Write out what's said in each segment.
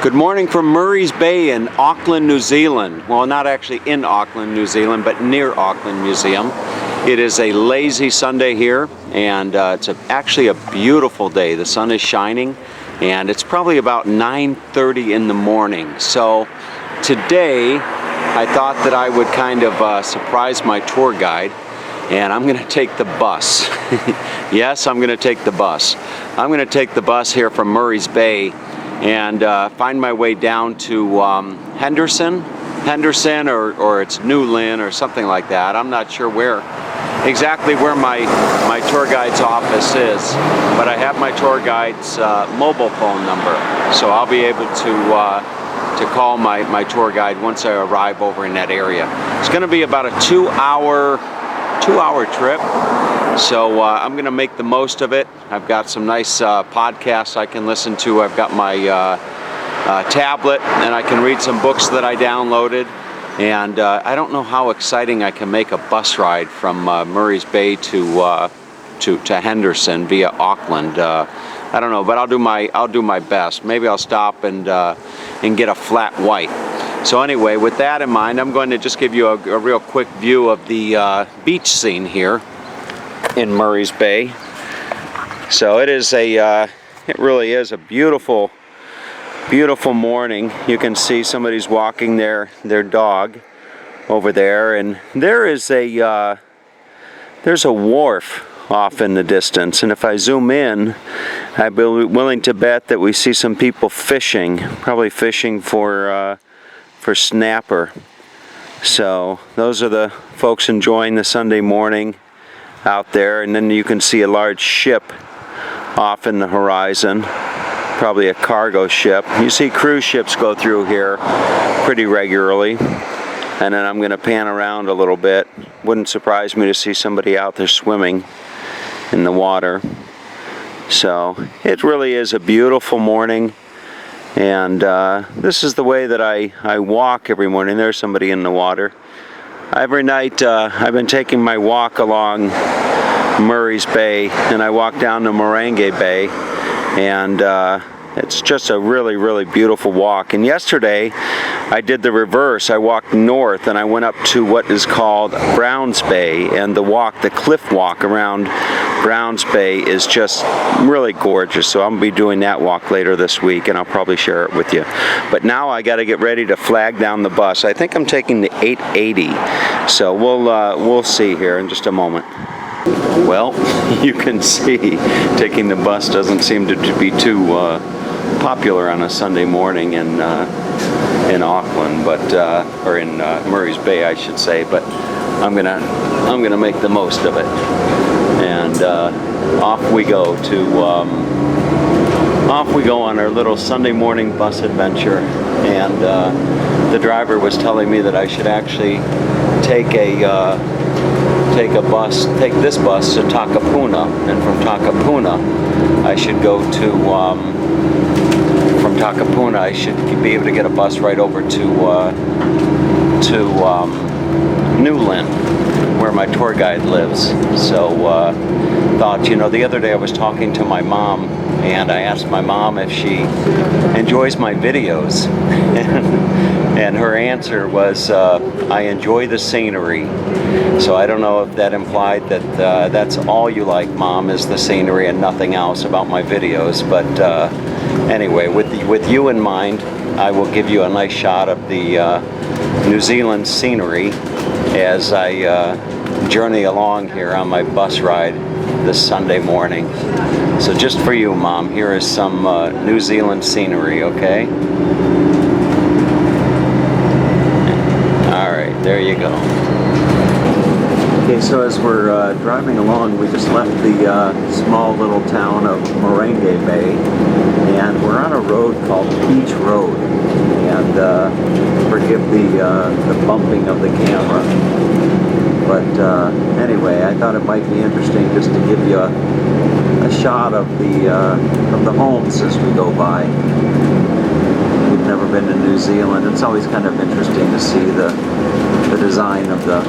Good morning from Murray's Bay in Auckland, New Zealand. Well, not actually in Auckland, New Zealand, but near Auckland Museum. It is a lazy Sunday here, and it's actually a beautiful day. The sun is shining, and it's probably about 9:30 in the morning. So today, I thought that I would kind of surprise my tour guide, and I'm going to take the bus. Yes, I'm going to take the bus. I'm going to take the bus here from Murray's Bay and find my way down to Henderson, or it's New Lynn or something like that. I'm not sure exactly where my tour guide's office is, but I have my tour guide's mobile phone number, so I'll be able to call my tour guide once I arrive over in that area. It's going to be about a two-hour trip, so I'm going to make the most of it. I've got some nice podcasts I can listen to. I've got my tablet, and I can read some books that I downloaded. And I don't know how exciting I can make a bus ride from Murray's Bay to Henderson via Auckland. I don't know, but I'll do my best. Maybe I'll stop and get a flat white. So anyway, with that in mind, I'm going to just give you a real quick view of the beach scene here in Murray's Bay. So it really is a beautiful morning. You can see somebody's walking their dog over there, and there's a wharf off in the distance, and if I zoom in, I'd be willing to bet that we see some people fishing, probably fishing for snapper. So those are the folks enjoying the Sunday morning out there, and then you can see a large ship off in the horizon, probably a cargo ship. You see cruise ships go through here pretty regularly. And then I'm going to pan around a little bit. Wouldn't surprise me to see somebody out there swimming in the water. So it really is a beautiful morning. And this is the way that I walk every morning. There's somebody in the water. Every night I've been taking my walk along Murray's Bay, and I walk down to Morangi Bay, and it's just a really beautiful walk. And yesterday I did the reverse. I walked north and I went up to what is called Browns Bay, and the cliff walk around Browns Bay is just really gorgeous. So I'm going to be doing that walk later this week, and I'll probably share it with you. But now I got to get ready to flag down the bus. I think I'm taking the 880. So we'll see here in just a moment. Well, you can see taking the bus doesn't seem to be too popular on a Sunday morning in Auckland, or in Murray's Bay, I should say. But I'm gonna make the most of it, and off we go on our little Sunday morning bus adventure. And the driver was telling me that I should actually take this bus to Takapuna, and from Takapuna I should go from Takapuna I should be able to get a bus right over to New Lynn, where my tour guide lives. So thought, the other day I was talking to my mom, and I asked my mom if she enjoys my videos, and her answer was, I enjoy the scenery. So I don't know if that implied that that's all you like, Mom, is the scenery and nothing else about my videos. But anyway, with you in mind, I will give you a nice shot of the New Zealand scenery as I journey along here on my bus ride this Sunday morning. So just for you, Mom, here is some New Zealand scenery, okay? All right, there you go. Okay, so as we're driving along, we just left the small little town of Morangi Bay, and we're on a road called Beach Road. And forgive the bumping of the camera, but anyway, I thought it might be interesting just to give you a shot of the homes as we go by. We've never been to New Zealand. It's always kind of interesting to see the design of the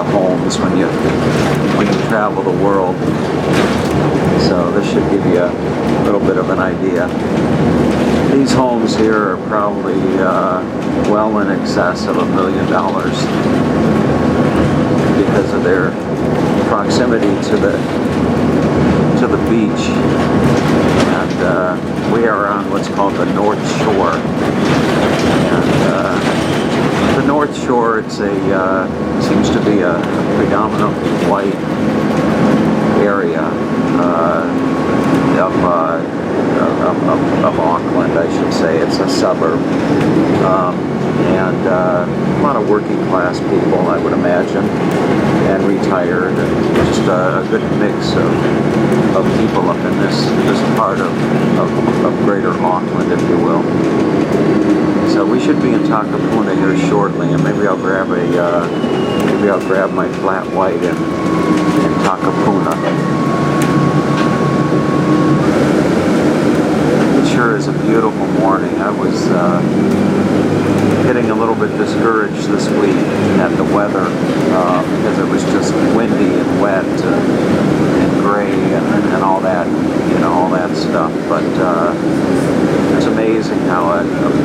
homes when you travel the world. So this should give you a little bit of an idea. These homes here are probably well in excess of $1 million because of their proximity to the beach. And we are on what's called the North Shore. And the North Shore, it's seems to be a predominantly white area of Auckland, I should say. It's a suburb. And a lot of working class people, I would imagine, and retired, and just a good mix of people up in this part of greater Auckland, if you will. So we should be in Takapuna here shortly, and maybe I'll grab my flat white in Takapuna. It sure is a beautiful morning. I was getting a little bit discouraged this week at the weather because it was just windy and wet and gray and all that, all that stuff. But it's amazing how a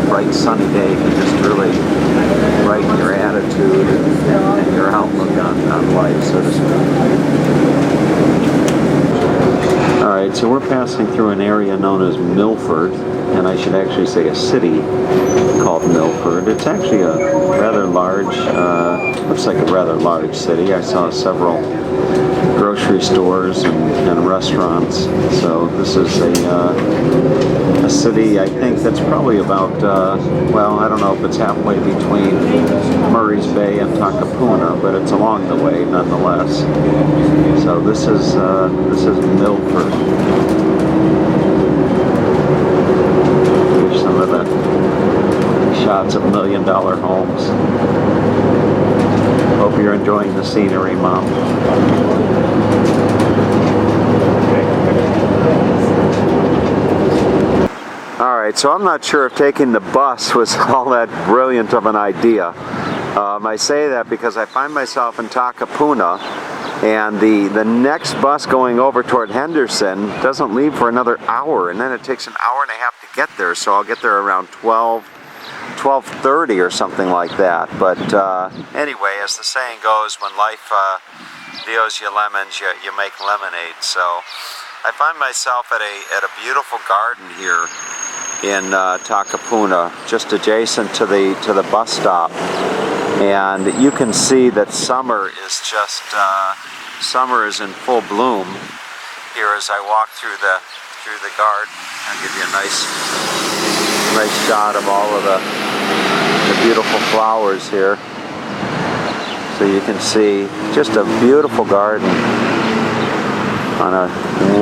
bright sunny day can just really brighten your attitude and your outlook on life, so to speak. Alright, so we're passing through an area known as Milford, and I should actually say a city called Milford. It's actually a rather large, looks like a rather large city. I saw several grocery stores and restaurants. So this is a city, I think, that's probably about, well, I don't know if it's halfway between Murray's Bay and Takapuna, but it's along the way nonetheless. So this is Milford. Here's some of the shots of $1 million homes. Hope you're enjoying the scenery, Mom. Alright, so I'm not sure if taking the bus was all that brilliant of an idea. I say that because I find myself in Takapuna, and the next bus going over toward Henderson doesn't leave for another hour, and then it takes an hour and a half to get there, so I'll get there around 12:30 or something like that. But anyway, as the saying goes, when life deals you lemons, you make lemonade. So I find myself at a beautiful garden here in Takapuna, just adjacent to the bus stop, and you can see that summer is just summer is in full bloom here as I walk through the garden. I'll give you a nice shot of all of the beautiful flowers here, so you can see just a beautiful garden on a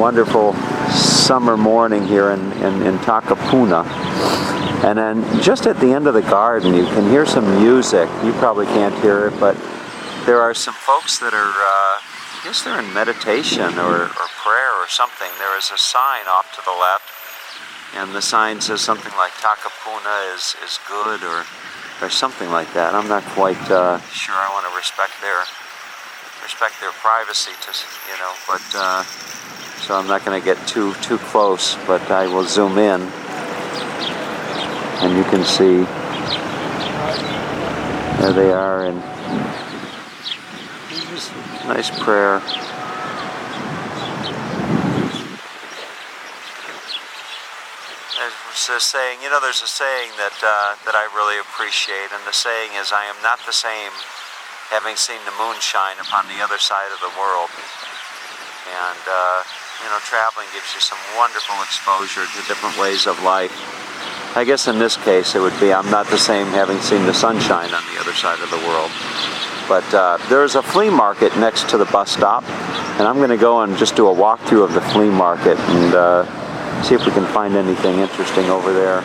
wonderful summer morning here in Takapuna. And then just at the end of the garden you can hear some music. You probably can't hear it, but there are some folks that are I guess they're in meditation or prayer or something. There is a sign off to the left, and the sign says something like Takapuna is good or something like that. I'm not quite sure. I want to respect their privacy, but so I'm not going to get too close, but I will zoom in, and you can see there they are, and nice prayer. There's a saying, there's a saying that I really appreciate, and the saying is, I am not the same having seen the moonshine upon the other side of the world. And traveling gives you some wonderful exposure to different ways of life. I guess in this case it would be, I'm not the same having seen the sunshine on the other side of the world. But there's a flea market next to the bus stop, and I'm going to go and just do a walkthrough of the flea market and see if we can find anything interesting over there.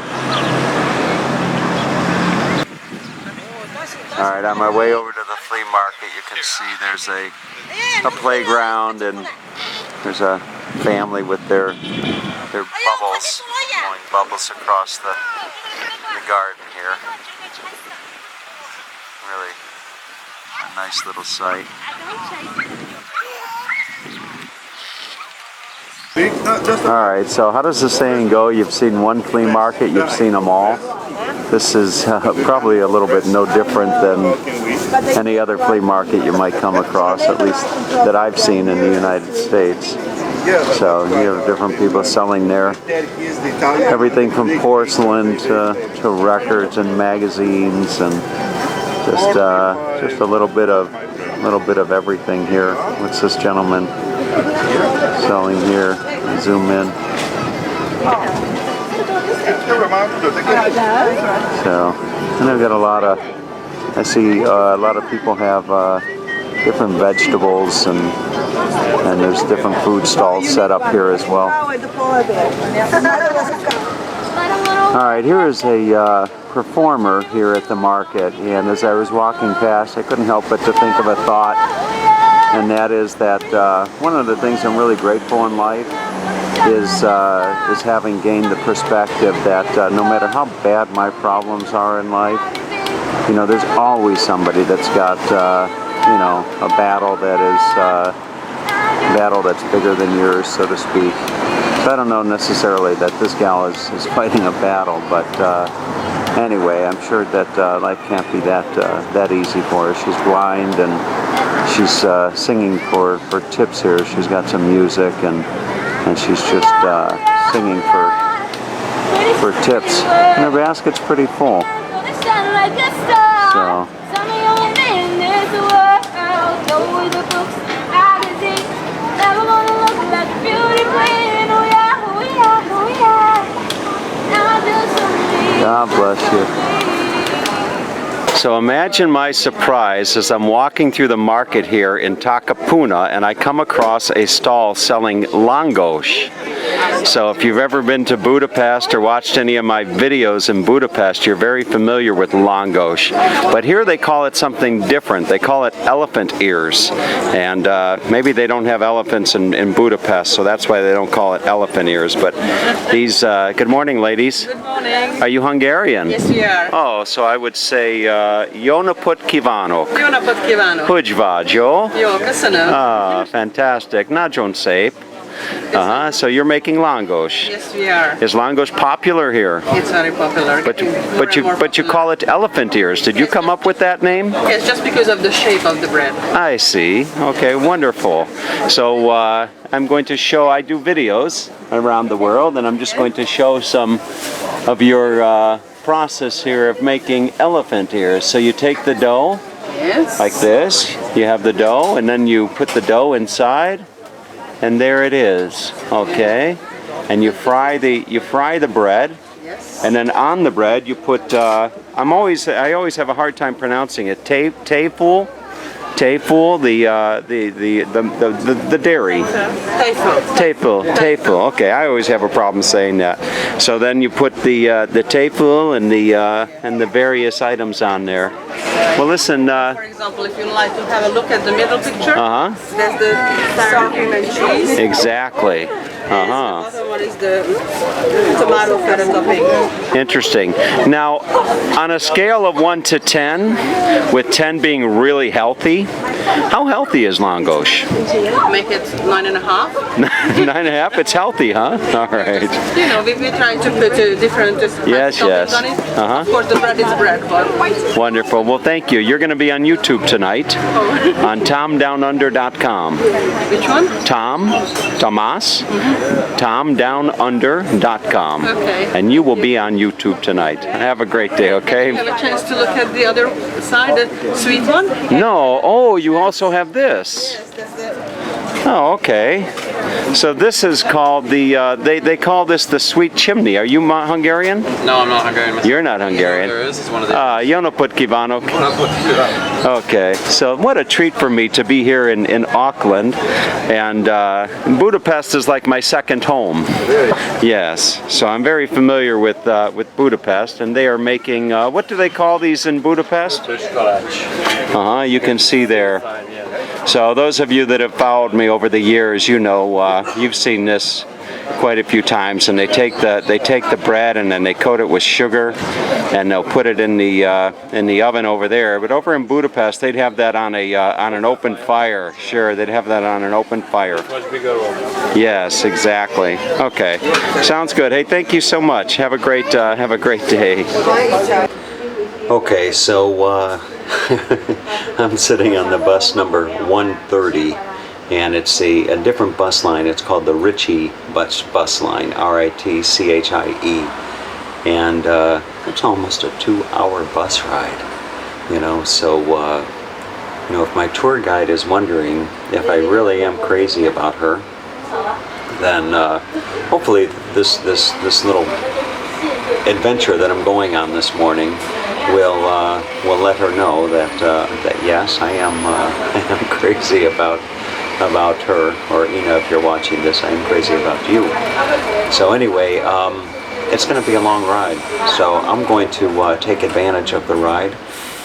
Alright, on my way over to the flea market, you can see there's a playground, and there's a family with their bubbles, blowing bubbles across the garden here. Really a nice little sight. All right, so how does the saying go? You've seen one flea market, you've seen them all. This is probably a little bit no different than any other flea market you might come across, at least that I've seen in the United States. So you have different people selling there, everything from porcelain to records and magazines, and just a little bit of everything here. What's this gentleman selling here? Zoom in. So, and I've got a lot of, I see a lot of people have different vegetables, and there's different food stalls set up here as well. Alright, here is a performer here at the market, and as I was walking past I couldn't help but to think of a thought, and that is that one of the things I'm really grateful in life is having gained the perspective that no matter how bad my problems are in life, you know, there's always somebody that's got you know, a battle that's bigger than yours, so to speak. So I don't know necessarily that this gal is fighting a battle, but anyway, I'm sure that life can't be that easy for her. She's blind, and she's singing for tips here. She's got some music, and she's just singing for tips. And her basket's pretty full. So. God bless you. So imagine my surprise as I'm walking through the market here in Takapuna, and I come across a stall selling Longos. So if you've ever been to Budapest or watched any of my videos in Budapest, you're very familiar with Longos. But here they call it something different. They call it elephant ears. And maybe they don't have elephants in Budapest, so that's why they don't call it elephant ears. But these, good morning, ladies. Good morning. Are you Hungarian? Yes, we are. Oh, so I would say, Jó napot kívánok. Jó napot kívánok. Hogy vagy, jó? Jó, köszönöm. Ah, fantastic. Nagyon szép. So you're making Longos. Yes, we are. Is Longos popular here? It's very popular. But you call it elephant ears. Did you come up with that name? Yes, just because of the shape of the bread. I see. Okay, wonderful. So I'm going to show, I do videos around the world, and I'm just going to show some of your process here of making elephant ears. So you take the dough, Yes. like this. You have the dough, and then you put the dough inside. And there it is, okay? And you fry the bread, Yes. and then on the bread you put I always have a hard time pronouncing it. Tafel, the dairy. Tafel. Okay, I always have a problem saying that. So then you put the tafel and the various items on there. Well, listen. For example, if you like to have a look at the middle picture, there's the sardine and cheese. Exactly. The other one is the tomato feta topping. Interesting. Now, on a scale of 1 to 10, with 10 being really healthy, how healthy is Longos? Make it 9.5. 9.5? It's healthy, huh? All right. You know, we try to put different Yes. toppings on it. Of course, the bread is bread, but... Wonderful. Well, thank you. You're going to be on YouTube tonight on TomDownUnder.com. Which one? Tomas, TomDownUnder.com. Okay. And you will be on YouTube tonight. Have a great day, okay? Have a chance to look at the other side, the sweet one? No. Oh, you also have this. Yes, that's it. Oh, okay. So this is called the, they call this the sweet chimney. Are you Hungarian? No, I'm not Hungarian. You're not Hungarian. There is. It's one of the. Jó napot kívánok. Okay, so what a treat for me to be here in Auckland, and Budapest is like my second home. Yes, so I'm very familiar with Budapest, and they are making, what do they call these in Budapest? You can see there. So those of you that have followed me over the years, you know, you've seen this quite a few times, and they take the bread and then they coat it with sugar, and they'll put it in the oven over there. But over in Budapest, they'd have that on an open fire. Sure, they'd have that on an open fire. Much bigger one. Yes, exactly. Okay, sounds good. Hey, thank you so much. Have a great day. Okay, so I'm sitting on the bus number 130, and it's a different bus line. It's called the Ritchie bus line, R-I-T-C-H-I-E, and it's almost a 2-hour bus ride. You know, so you know, if my tour guide is wondering if I really am crazy about her, then hopefully this little adventure that I'm going on this morning will let her know that yes, I am crazy about her, or if you're watching this, I am crazy about you. So anyway, it's going to be a long ride, so I'm going to take advantage of the ride,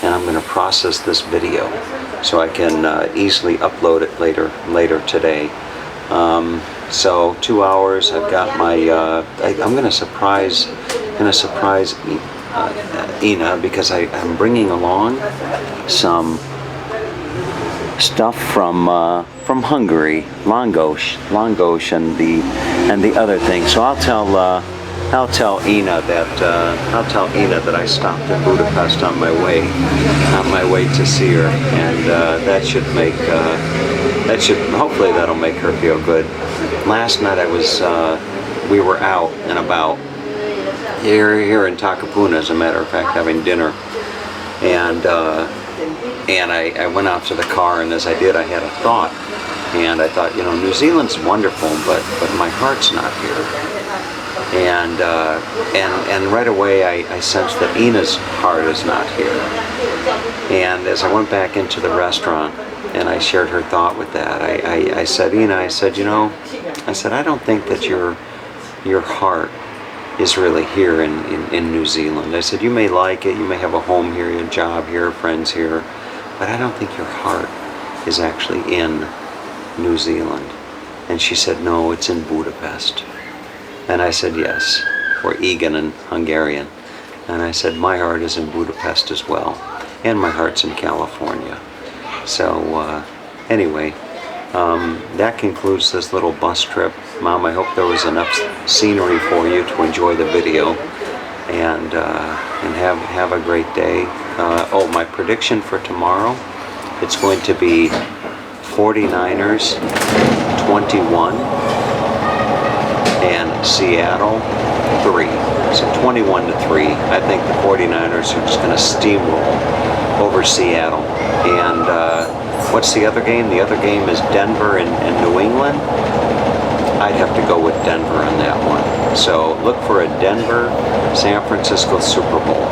and I'm going to process this video so I can easily upload it later today. So 2 hours. I've got my. I'm going to surprise Ina, because I'm bringing along some stuff from Hungary, Longo and the other thing. So I'll tell Ina that I stopped in Budapest on my way to see her, and hopefully that'll make her feel good. Last night we were out and about here in Takapuna, as a matter of fact, having dinner, and I went out to the car, and as I did, I had a thought, and I thought, New Zealand's wonderful, but my heart's not here, and right away I sensed that Ina's heart is not here, and as I went back into the restaurant and I shared her thought with that, I said, Ina, I said, I don't think that your heart is really here in New Zealand. I said, you may like it, you may have a home here, a job here, friends here, but I don't think your heart is actually in New Zealand. And she said, no, it's in Budapest. And I said, yes, or Egan in Hungarian. And I said, my heart is in Budapest as well, and my heart's in California. So anyway, that concludes this little bus trip. Mom, I hope there was enough scenery for you to enjoy the video, and have a great day. Oh, my prediction for tomorrow, it's going to be 49ers 21 and Seattle 3. So 21-3. I think the 49ers are just going to steamroll over Seattle. And what's the other game? The other game is Denver and New England. I'd have to go with Denver on that one. So look for a Denver-San Francisco Super Bowl